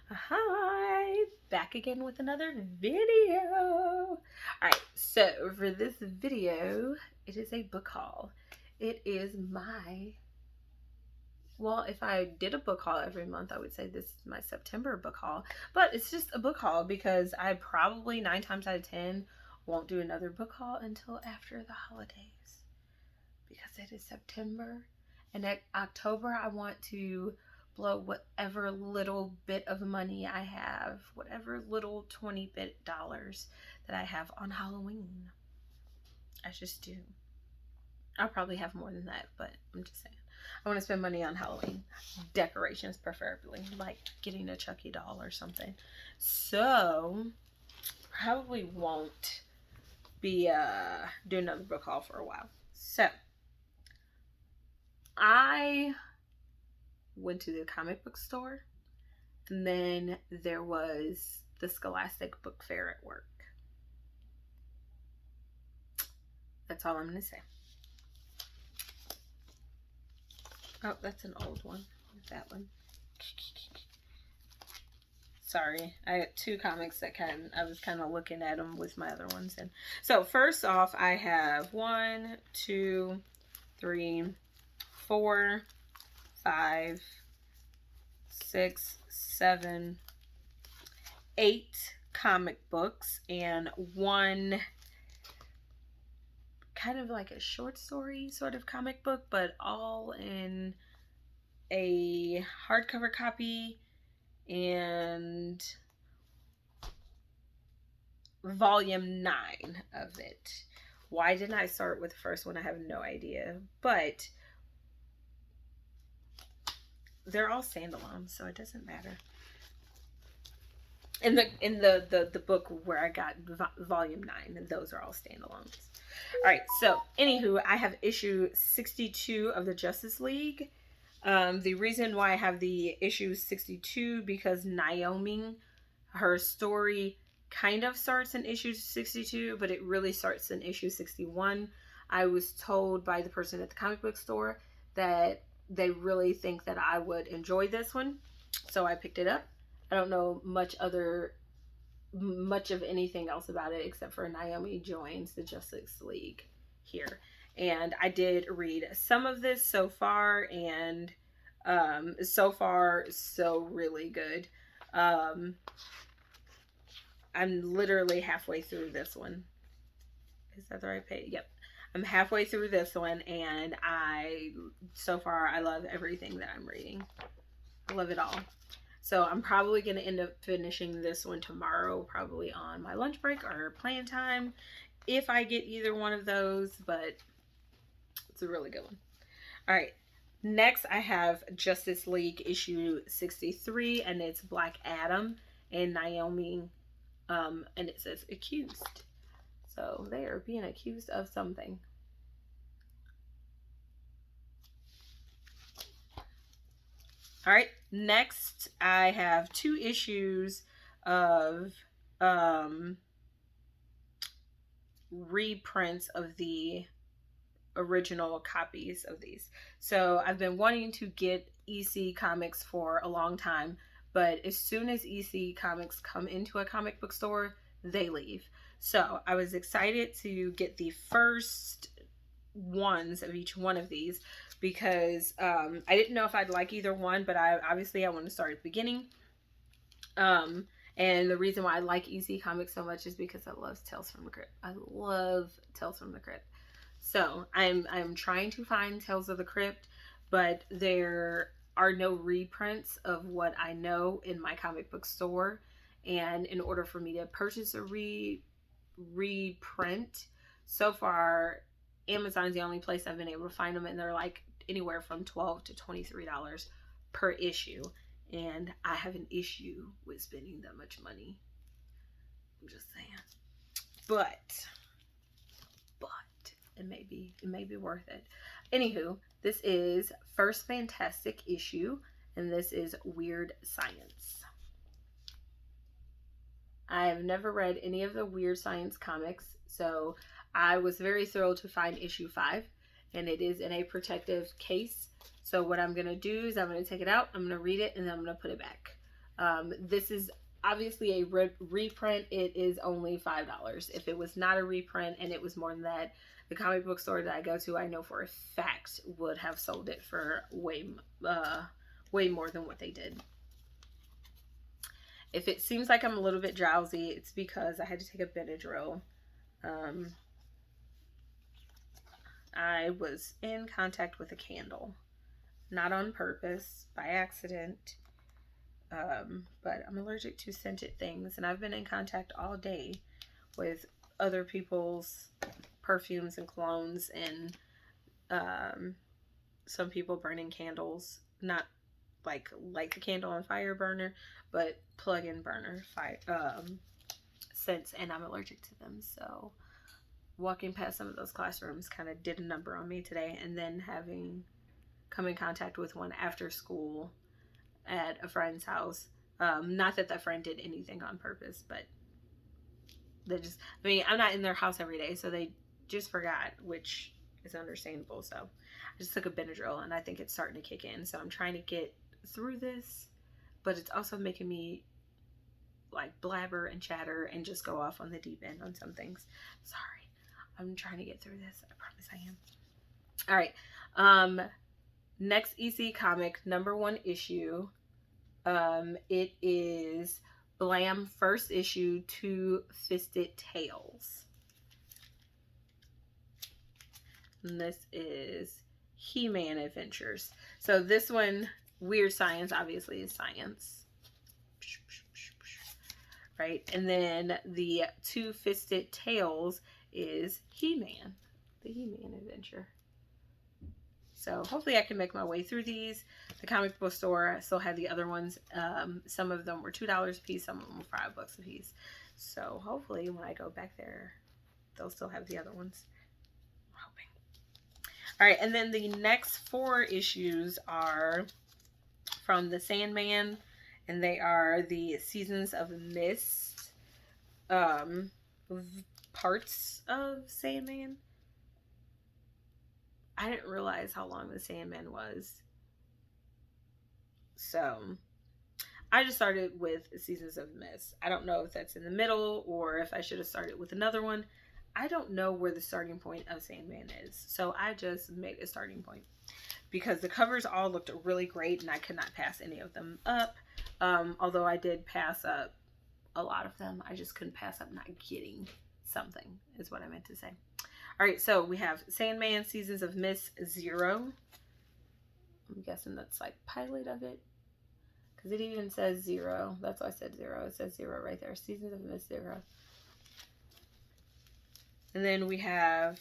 Hi, back again with another video. Alright, so for this video, it is a book haul. It is well, if I did a book haul every month, I would say this is my September book haul. But it's just a book haul because I probably 9 times out of 10 won't do another book haul until after the holidays. Because it is September. And at October, I want to blow whatever little bit of money I have, whatever little 20 bit dollars that I have on Halloween. I just do. I'll probably have more than that, but I'm just saying. I want to spend money on Halloween decorations, preferably, like getting a Chucky doll or something. So, probably won't be doing another book haul for a while. So, I went to the comic book store, and then there was the Scholastic Book Fair at work. That's all I'm going to say. Oh, that's an old one. That one. Sorry, I got two comics that I was kind of looking at them with my other ones in. So first off, I have 1, 2, 3, 4, 5, 6, 7, 8 comic books and one kind of like a short story sort of comic book, but all in a hardcover copy and volume 9 of it. Why didn't I start with the first one? I have no idea, but they're all standalone, so it doesn't matter. In the book where I got volume 9, those are all standalones. All right, so anywho, I have issue 62 of the Justice League. The reason why I have the issue 62 because Naomi, her story kind of starts in issue 62, but it really starts in issue 61. I was told by the person at the comic book store that they really think that I would enjoy this one, so I picked it up. I don't know much of anything else about it except for Naomi joins the Justice League here. And I did read some of this so far, and so far, so really good. I'm literally halfway through this one. Is that the right page? Yep. I'm halfway through this one, and so far, I love everything that I'm reading. I love it all. So I'm probably going to end up finishing this one tomorrow, probably on my lunch break or playing time, if I get either one of those, but it's a really good one. All right. Next, I have Justice League issue 63, and it's Black Adam and Naomi, and it says accused. So they are being accused of something. All right, next I have 2 issues of reprints of the original copies of these. So I've been wanting to get EC Comics for a long time, but as soon as EC Comics come into a comic book store, they leave. So I was excited to get the first ones of each one of these because I didn't know if I'd like either one, but I want to start at the beginning. And the reason why I like EC Comics so much is because I love Tales from the Crypt. I love Tales from the Crypt. So I'm trying to find Tales of the Crypt, but there are no reprints of what I know in my comic book store. And in order for me to purchase a reprint, so far Amazon's the only place I've been able to find them, and they're like anywhere from $12 to $23 per issue. And I have an issue with spending that much money. I'm just saying. But it may be worth it. Anywho, this is First Fantastic issue, and this is Weird Science. I have never read any of the Weird Science comics, so I was very thrilled to find issue 5, and it is in a protective case. So what I'm going to do is I'm going to take it out, I'm going to read it, and then I'm going to put it back. This is obviously a reprint. It is only $5. If it was not a reprint and it was more than that, the comic book store that I go to, I know for a fact would have sold it for way more than what they did. If it seems like I'm a little bit drowsy, it's because I had to take a Benadryl. I was in contact with a candle. Not on purpose, by accident. But I'm allergic to scented things, and I've been in contact all day with other people's perfumes and colognes, and some people burning candles, not like the candle on fire burner, but plug-in burner fire scents, and I'm allergic to them. So walking past some of those classrooms kind of did a number on me today, and then having come in contact with one after school at a friend's house. Not that that friend did anything on purpose, but they just, I mean, I'm not in their house every day, so they just forgot, which is understandable. So I just took a Benadryl, and I think it's starting to kick in. So I'm trying to get through this, but it's also making me like blabber and chatter and just go off on the deep end on some things. Sorry. I'm trying to get through this. I promise I am. All right. Next EC comic, #1 issue. It is Blam first issue, Two Fisted Tales. And this is He-Man Adventures. So this one, Weird Science, obviously is science. Right? And then the Two Fisted Tales is He-Man. The He-Man adventure. So hopefully I can make my way through these. The comic book store still had the other ones. Some of them were $2 a piece. Some of them were $5 a piece. So hopefully when I go back there, they'll still have the other ones. I'm hoping. All right. And then the next 4 issues are from the Sandman. And they are the Seasons of Mist parts of Sandman. I didn't realize how long the Sandman was. So I just started with Seasons of Mist. I don't know if that's in the middle or if I should have started with another one. I don't know where the starting point of Sandman is. So I just made a starting point. Because the covers all looked really great and I could not pass any of them up. Although I did pass up a lot of them. I just couldn't pass up not getting something, is what I meant to say. All right, so we have Sandman Seasons of Mist 0. I'm guessing that's like pilot of it. Because it even says 0. That's why I said 0. It says 0 right there. Seasons of Mist 0. And then we have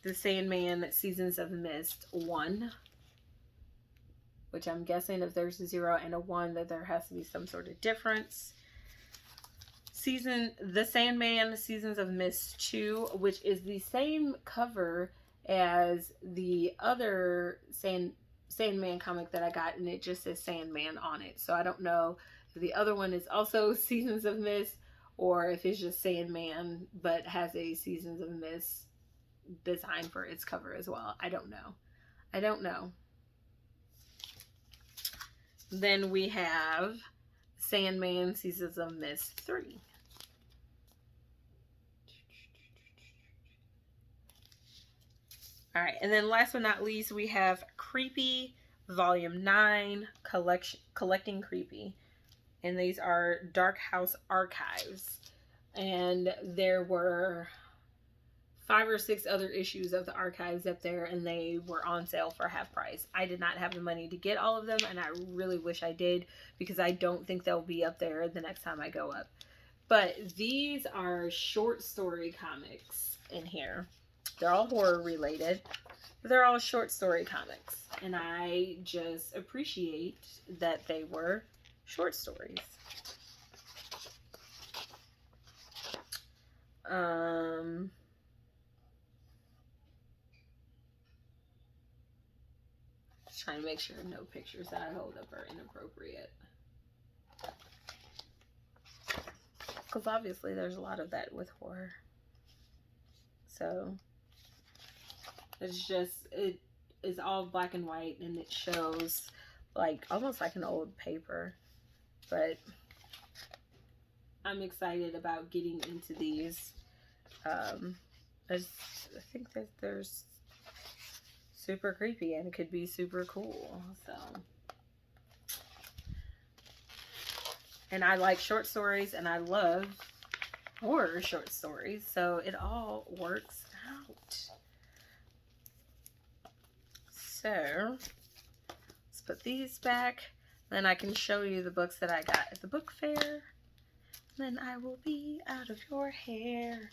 the Sandman Seasons of Mist 1. Which I'm guessing if there's a 0 and a 1 that there has to be some sort of difference. The Sandman Seasons of Mist 2, which is the same cover as the other Sandman comic that I got, and it just says Sandman on it. So I don't know if the other one is also Seasons of Mist or if it's just Sandman but has a Seasons of Mist design for its cover as well. I don't know. Then we have Sandman Seasons of Mist 3. All right, and then last but not least, we have Creepy Volume 9, Collecting Creepy. And these are Dark House Archives. And there were 5 or 6 other issues of the archives up there, and they were on sale for half price. I did not have the money to get all of them, and I really wish I did, because I don't think they'll be up there the next time I go up. But these are short story comics in here. They're all horror related. They're all short story comics. And I just appreciate that they were short stories. Just trying to make sure no pictures that I hold up are inappropriate. Because obviously there's a lot of that with horror. So it's just, it is all black and white, and it shows like almost like an old paper. but I'm excited about getting into these. I think that there's super creepy and it could be super cool. So, and I like short stories and I love horror short stories, so it all works out. So let's put these back, then I can show you the books that I got at the book fair. Then I will be out of your hair.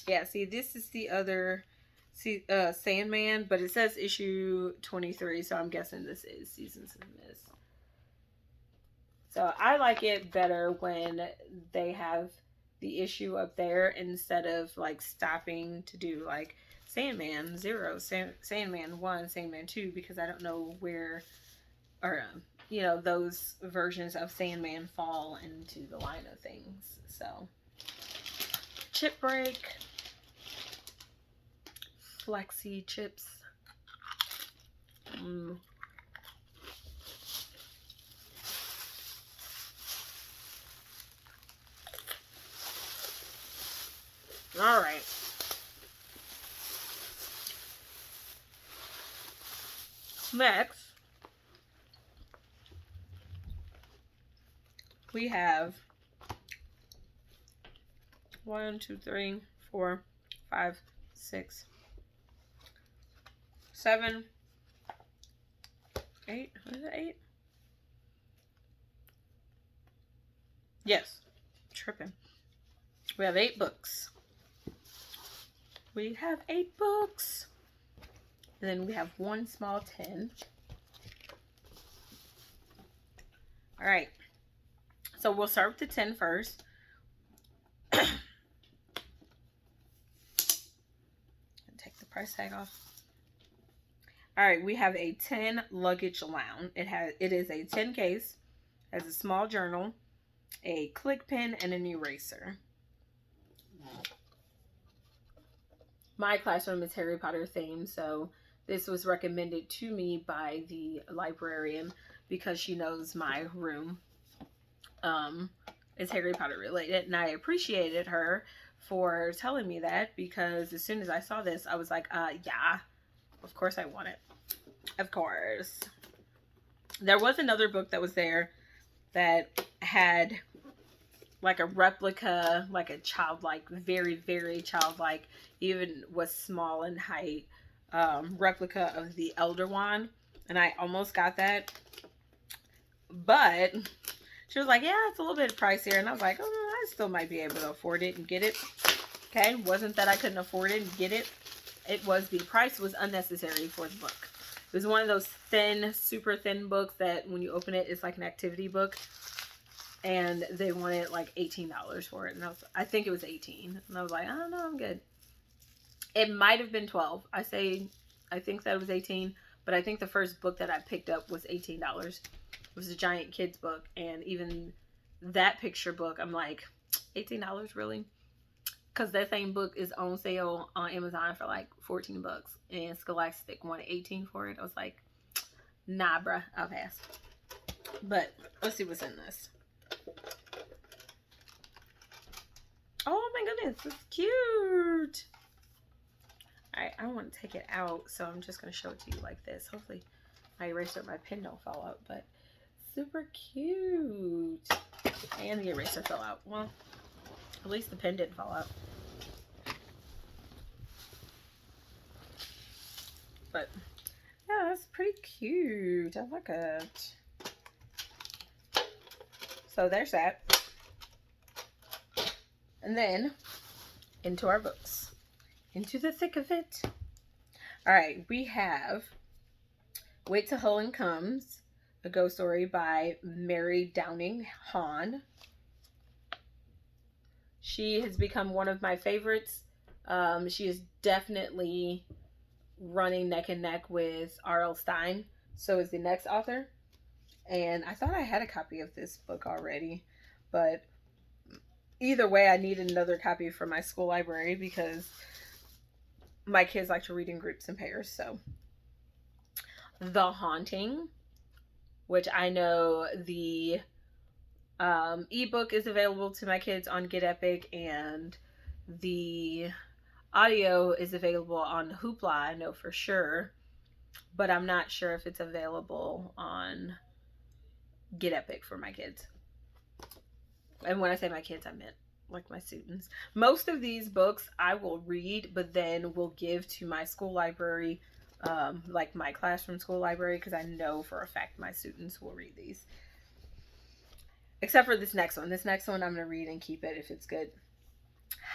Yeah, see, this is the other Sandman, but it says issue 23, so I'm guessing this is Seasons of Mist. So I like it better when they have the issue up there instead of like stopping to do like Sandman 0, Sandman 1, Sandman 2, because I don't know where, or you know, those versions of Sandman fall into the line of things. So, chip break, flexi chips. All right. Next, we have 1, 2, 3, 4, 5, 6, 7, 8. What is it, 8? Yes. Tripping. We have 8 books. We have 8 books. And then we have 1 small tin. All right. So we'll start with the tin first. Take the price tag off. All right, we have a 10 luggage lounge. It is a 10 case, has a small journal, a click pen, and an eraser. My classroom is Harry Potter themed, so this was recommended to me by the librarian because she knows my room is Harry Potter related, and I appreciated her for telling me that, because as soon as I saw this, I was like, yeah, of course I want it. Of course. There was another book that was there that had like a replica, like a childlike, very, very childlike, even was small in height, replica of the Elder Wand. And I almost got that. But she was like, yeah, it's a little bit pricier. And I was like, oh, I still might be able to afford it and get it. Okay, wasn't that I couldn't afford it and get it. It was, the price was unnecessary for the book. It was one of those thin, super thin books that when you open it, it's like an activity book. And they wanted like $18 for it. And I think it was 18. And I was like, I don't know, I'm good. It might have been 12. I think that it was 18. But I think the first book that I picked up was $18. It was a giant kids book. And even that picture book, I'm like, $18 really? Because that same book is on sale on Amazon for like $14. And Scholastic wanted $18 for it. I was like, nah, bruh, I'll pass. But let's see what's in this. Oh my goodness, it's cute. Alright, I don't want to take it out, so I'm just going to show it to you like this. Hopefully my eraser, my pen don't fall out, but super cute. And the eraser fell out. Well, at least the pen didn't fall out. But yeah, that's pretty cute. I like it. So there's that. And then into our books. Into the thick of it. Alright, we have Wait Till Helen Comes, a ghost story by Mary Downing Hahn. She has become one of my favorites. She is definitely running neck and neck with R.L. Stine. So is the next author. And I thought I had a copy of this book already. But either way, I need another copy for my school library because my kids like to read in groups and pairs. So The Haunting, which I know the ebook is available to my kids on Get Epic, and the audio is available on Hoopla, I know for sure, but I'm not sure if it's available on Get Epic for my kids. And when I say my kids, I meant like my students. Most of these books I will read, but then will give to my school library, like my classroom school library, because I know for a fact my students will read these. Except for this next one. This next one I'm going to read and keep it if it's good.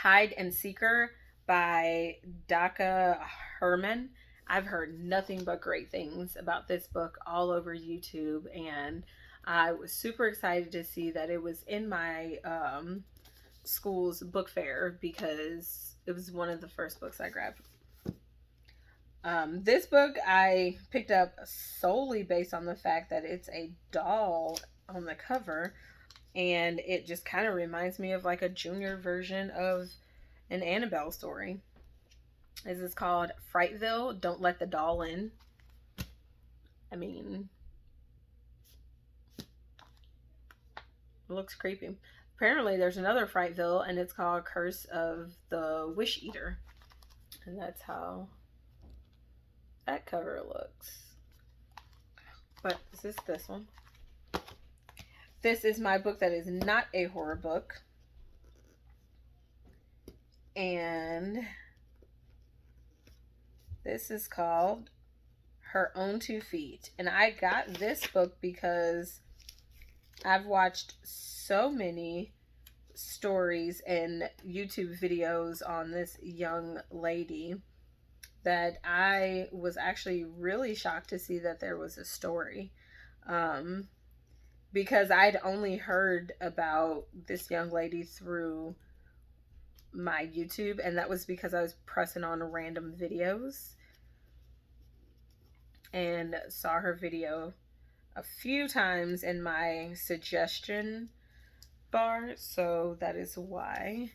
Hide and Seeker by Daka Herman. I've heard nothing but great things about this book all over YouTube, and I was super excited to see that it was in my school's book fair because it was one of the first books I grabbed. This book I picked up solely based on the fact that it's a doll on the cover, and it just kind of reminds me of like a junior version of an Annabelle story. This is called Frightville, Don't Let the Doll In. I mean, it looks creepy. Apparently there's another Frightville, and it's called Curse of the Wish Eater. And that's how that cover looks. But is this one? This is my book that is not a horror book. And this is called Her Own 2 Feet. And I got this book because I've watched so many stories and YouTube videos on this young lady that I was actually really shocked to see that there was a story. Because I'd only heard about this young lady through my YouTube, and that was because I was pressing on random videos and saw her video a few times in my suggestion bar, so that is why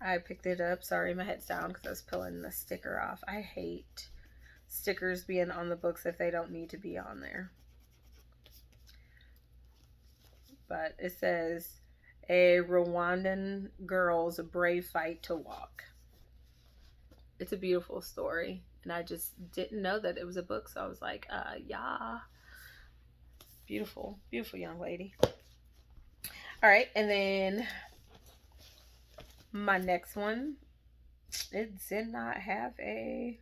I picked it up. Sorry, my head's down because I was pulling the sticker off. I hate stickers being on the books if they don't need to be on there. But it says, a Rwandan girl's brave fight to walk. It's a beautiful story, and I just didn't know that it was a book, so I was like, yeah. Beautiful, beautiful young lady. All right, and then my next one, it did not have a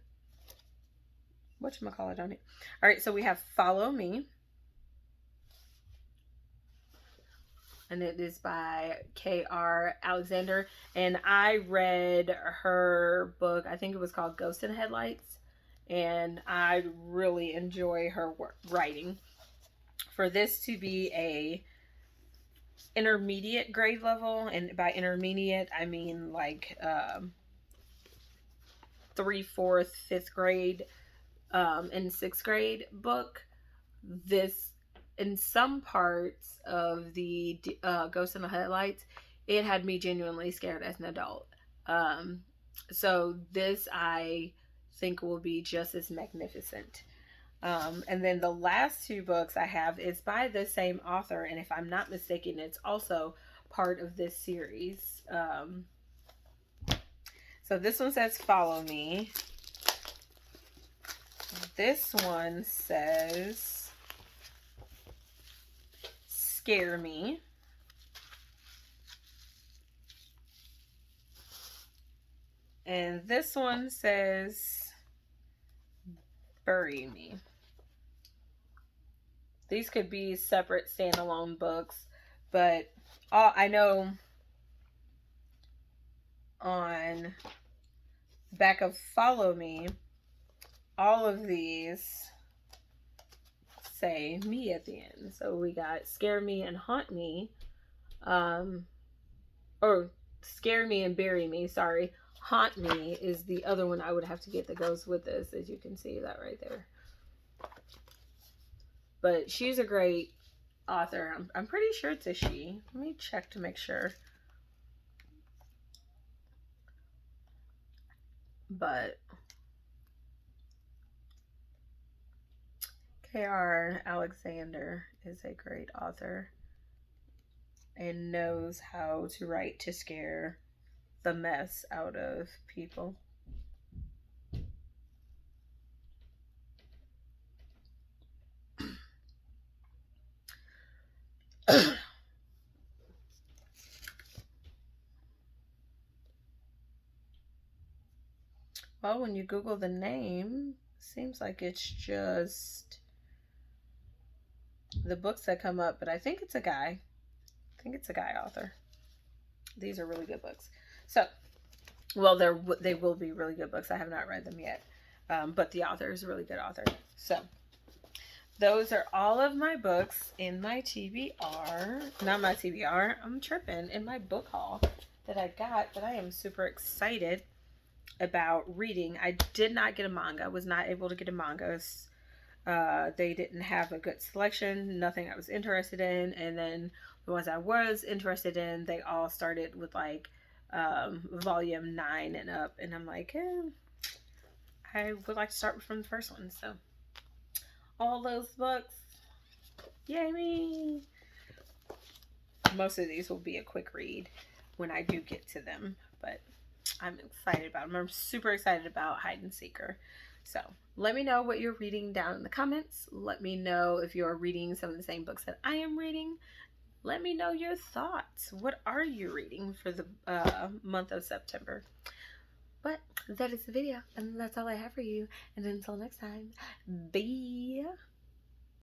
whatchamacallit on it. All right, so we have Follow Me. And it is by K.R. Alexander. And I read her book, I think it was called Ghost in Headlights. And I really enjoy her writing. For this to be a intermediate grade level, and by intermediate I mean like 3, 4th, 5th grade, and 6th grade book, this, in some parts of the Ghost in the Headlights, it had me genuinely scared as an adult. So this I think will be just as magnificent. And then the last 2 books I have is by the same author, and if I'm not mistaken, it's also part of this series. So this one says Follow Me. This one says Scare Me. And this one says Bury Me. These could be separate standalone books, but I know on back of Follow Me, all of these say me at the end. So we got Scare Me and Haunt Me, or Scare Me and Bury Me, sorry. Haunt Me is the other one I would have to get that goes with this, as you can see that right there. But she's a great author. I'm pretty sure it's a she. Let me check to make sure. But J.R. Alexander is a great author and knows how to write to scare the mess out of people. Well, when you Google the name, seems like it's just the books that come up, but I think it's a guy. I think it's a guy author. These are really good books. So, well, they will be really good books. I have not read them yet, but the author is a really good author. So, those are all of my books in my TBR. Not my TBR. I'm tripping. In my book haul that I got that I am super excited about reading. I did not get a manga. I was not able to get a manga. They didn't have a good selection. Nothing I was interested in. And then the ones I was interested in, they all started with like volume 9 and up. And I'm like, I would like to start from the first one. So all those books, yay me! Most of these will be a quick read when I do get to them, but I'm excited about them. I'm super excited about Hide and Seeker. So let me know what you're reading down in the comments. Let me know if you're reading some of the same books that I am reading. Let me know your thoughts. What are you reading for the month of September? But that is the video, and that's all I have for you. And until next time, bye.